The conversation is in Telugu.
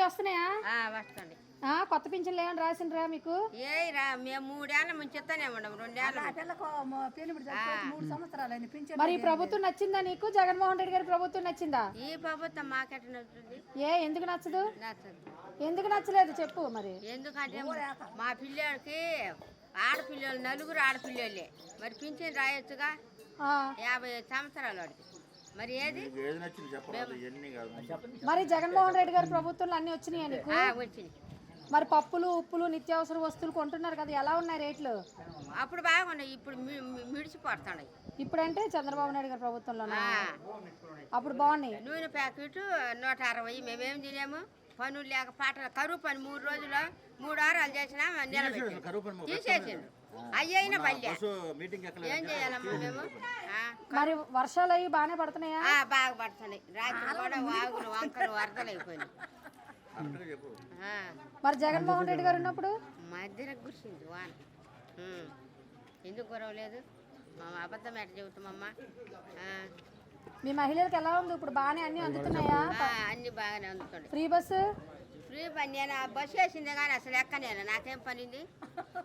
వస్తున్నాయా? వస్తుంది. కొత్త పింఛన్లు ఏమైనా రాసిండ్రా మీకు? మేము 3 ఏళ్ళ ముందు చెప్తానే ఉన్నాం. 2 ఏళ్ళ మరి ఈ ప్రభుత్వం నచ్చిందా నీకు? జగన్మోహన్ రెడ్డి గారి ప్రభుత్వం నచ్చిందా? ఈ ప్రభుత్వం మాకెట నచ్చుతుంది. ఎందుకు నచ్చదు? నచ్చదు. ఎందుకు నచ్చలేదు చెప్పు మరి. ఎందుకంటే మా పిల్లలకి ఆడపిల్లలు 4 ఆడపిల్లలే. మరి పింఛన్ రాయొచ్చుగా. 55 సంవత్సరాలు వాడికి. మరి ఏది మరి జగన్మోహన్ రెడ్డి గారి ప్రభుత్వంలో అన్ని వచ్చినాయా నీకు? వచ్చినాయి. మరి పప్పులు ఉప్పులు నిత్యావసర వస్తువులు కొంటున్నారు కదా, ఎలా ఉన్నాయి రేట్లు? అప్పుడు బాగున్నాయి, ఇప్పుడు మిడిచిపోతున్నాయి. ఇప్పుడంటే చంద్రబాబు నాయుడు గారి ప్రభుత్వంలోనా? అప్పుడు బాగున్నాయి. నూనె ప్యాకెట్ 160. మేమేం తినేము? పనులు లేక పాటలు కరువు పని 3 రోజులు 3 వారాలు చేసినా తీసేసిండు. అయ్యైనా పల్లె ఏం చేయాలమ్మా మేము? మరి వర్షాలు అవి బాగానే పడుతున్నాయా? బాగా పడుతున్నాయి. రాత్రి కూడా వాగులు వంకలు వరదలు అయిపోయినాయి. మరి జగన్మోహన్ రెడ్డి గారు ఉన్నప్పుడు మధ్యన గుర్చింది వాన. ఎందుకు గొడవలేదు? అబద్ధం ఎట్ట చెబుతామమ్మా. మీ మహిళలకు ఎలా ఉంది ఇప్పుడు? బాగానే అన్ని అందుతున్నాయా? అన్ని బాగానే అందుతుంది. ఫ్రీ బస్సు ఫ్రీ పని నేను బస్సు వేసిందే కానీ అసలు ఎక్కనేను. నాకేం పనింది?